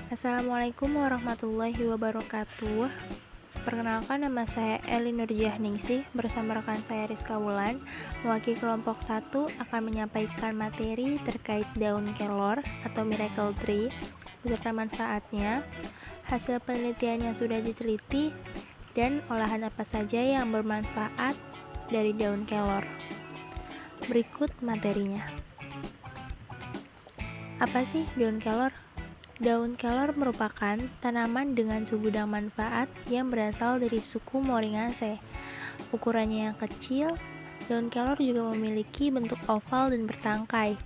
Assalamualaikum warahmatullahi wabarakatuh. Perkenalkan, nama saya Eli Nurjahningsih bersama rekan saya Rizka Wulan, mewakili kelompok 1 akan menyampaikan materi terkait daun kelor atau miracle tree beserta manfaatnya, hasil penelitian yang sudah diteliti, dan olahan apa saja yang bermanfaat dari daun kelor. Berikut materinya. Apa sih daun kelor? Daun kelor merupakan tanaman dengan segudang manfaat yang berasal dari suku Moringaceae. Ukurannya yang kecil, daun kelor juga memiliki bentuk oval dan bertangkai.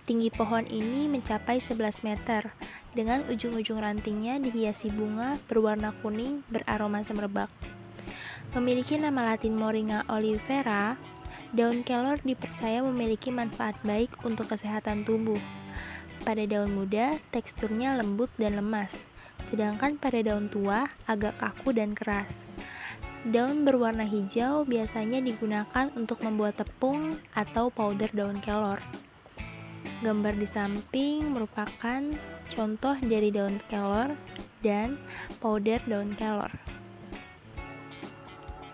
Tinggi pohon ini mencapai 11 meter, dengan ujung-ujung rantingnya dihiasi bunga berwarna kuning beraroma semerbak. Memiliki nama latin Moringa oleifera, daun kelor dipercaya memiliki manfaat baik untuk kesehatan tubuh. Pada daun muda, teksturnya lembut dan lemas, sedangkan pada daun tua agak kaku dan keras. Daun berwarna hijau biasanya digunakan untuk membuat tepung atau powder daun kelor. Gambar di samping merupakan contoh dari daun kelor dan powder daun kelor.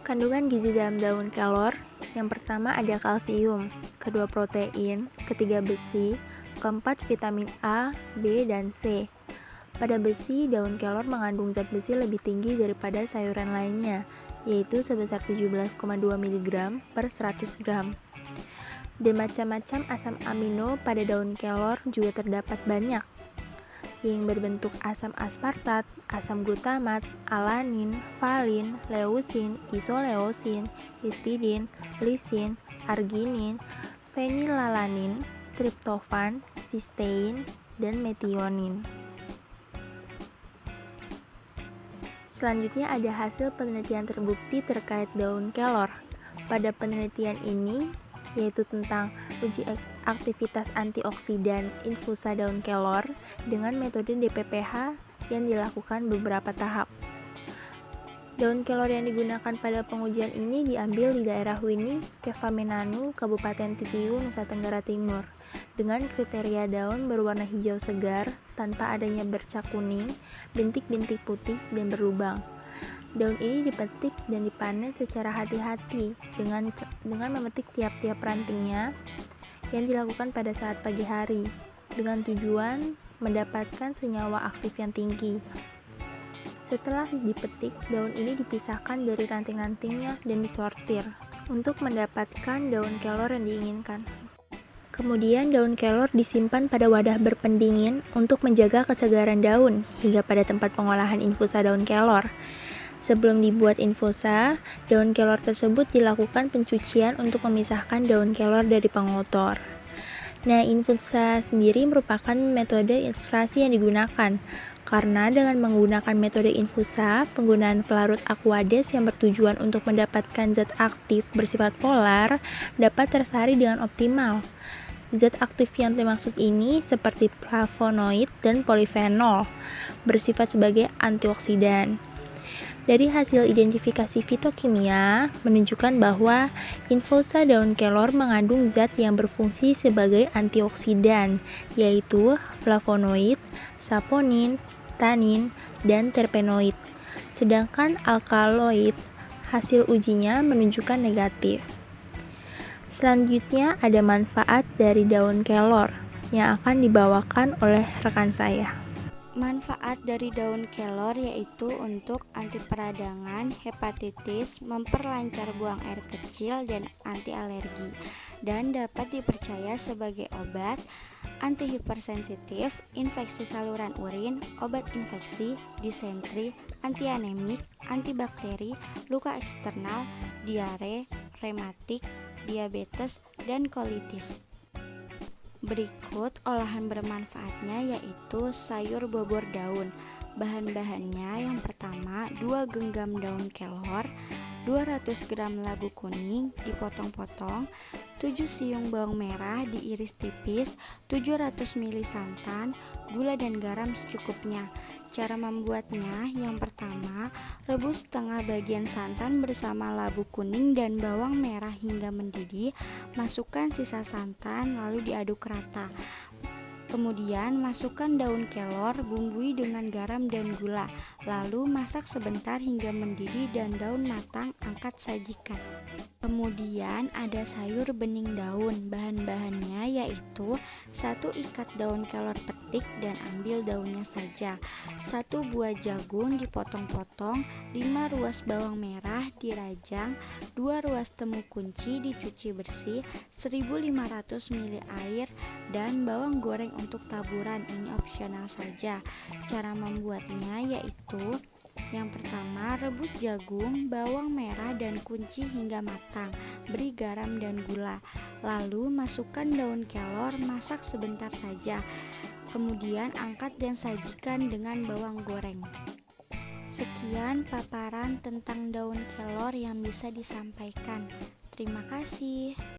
Kandungan gizi dalam daun kelor, yang pertama ada kalsium, kedua protein, ketiga besi, keempat vitamin A, B, dan C. Pada besi, daun kelor mengandung zat besi lebih tinggi daripada sayuran lainnya, yaitu sebesar 17,2 mg per 100 gram. Dan macam-macam asam amino pada daun kelor juga terdapat banyak, yang berbentuk asam aspartat, asam glutamat, alanin, valin, leusin, isoleusin, histidin, lisin, arginin, fenilalanin, triptofan, sistein, dan metionin. Selanjutnya ada hasil penelitian terbukti terkait daun kelor. Pada penelitian ini, yaitu tentang uji aktivitas antioksidan infusa daun kelor dengan metode DPPH yang dilakukan beberapa tahap. Daun kelor yang digunakan pada pengujian ini diambil di daerah Wini, Kefamenanu, Kabupaten Titiu, Nusa Tenggara Timur, dengan kriteria daun berwarna hijau segar, tanpa adanya bercak kuning, bintik-bintik putih, dan berlubang. Daun ini dipetik dan dipanen secara hati-hati dengan memetik tiap-tiap rantingnya yang dilakukan pada saat pagi hari, dengan tujuan mendapatkan senyawa aktif yang tinggi. Setelah dipetik, daun ini dipisahkan dari ranting-rantingnya dan disortir untuk mendapatkan daun kelor yang diinginkan. Kemudian daun kelor disimpan pada wadah berpendingin untuk menjaga kesegaran daun hingga pada tempat pengolahan infusa daun kelor. Sebelum dibuat infusa, daun kelor tersebut dilakukan pencucian untuk memisahkan daun kelor dari pengotor. Nah, infusa sendiri merupakan metode ekstraksi yang digunakan. Karena dengan menggunakan metode infusa, penggunaan pelarut aquades yang bertujuan untuk mendapatkan zat aktif bersifat polar dapat tersaring dengan optimal. Zat aktif yang dimaksud ini seperti flavonoid dan polifenol, bersifat sebagai antioksidan. Dari hasil identifikasi fitokimia menunjukkan bahwa infusa daun kelor mengandung zat yang berfungsi sebagai antioksidan, yaitu flavonoid, saponin, tanin, dan terpenoid. Sedangkan alkaloid, hasil ujinya menunjukkan negatif. Selanjutnya ada manfaat dari daun kelor yang akan dibawakan oleh rekan saya. Manfaat dari daun kelor yaitu untuk anti peradangan, hepatitis, memperlancar buang air kecil, dan anti alergi, dan dapat dipercaya sebagai obat anti hipersensitif, infeksi saluran urin, obat infeksi, disentri, anti anemik, antibakteri, luka eksternal, diare, rematik, diabetes, dan kolitis. Berikut olahan bermanfaatnya yaitu sayur bobor daun. Bahan-bahannya yang pertama 2 genggam daun kelor, 200 gram labu kuning dipotong-potong, 7 siung bawang merah diiris tipis, 700 ml santan, gula dan garam secukupnya. Cara membuatnya, yang pertama, rebus setengah bagian santan bersama labu kuning dan bawang merah hingga mendidih. Masukkan sisa santan lalu diaduk rata. Kemudian masukkan daun kelor, bumbui dengan garam dan gula. Lalu masak sebentar hingga mendidih dan daun matang, angkat sajikan. Kemudian ada sayur bening daun. Bahan-bahannya yaitu 1 ikat daun kelor petik dan ambil daunnya saja, 1 buah jagung dipotong-potong, 5 ruas bawang merah dirajang, 2 ruas temu kunci dicuci bersih, 1500 ml air, dan bawang goreng untuk taburan. Ini opsional saja. Cara membuatnya yaitu yang pertama, rebus jagung, bawang merah, dan kunci hingga matang. Beri garam dan gula. Lalu masukkan daun kelor, masak sebentar saja. Kemudian angkat dan sajikan dengan bawang goreng. Sekian paparan tentang daun kelor yang bisa disampaikan. Terima kasih.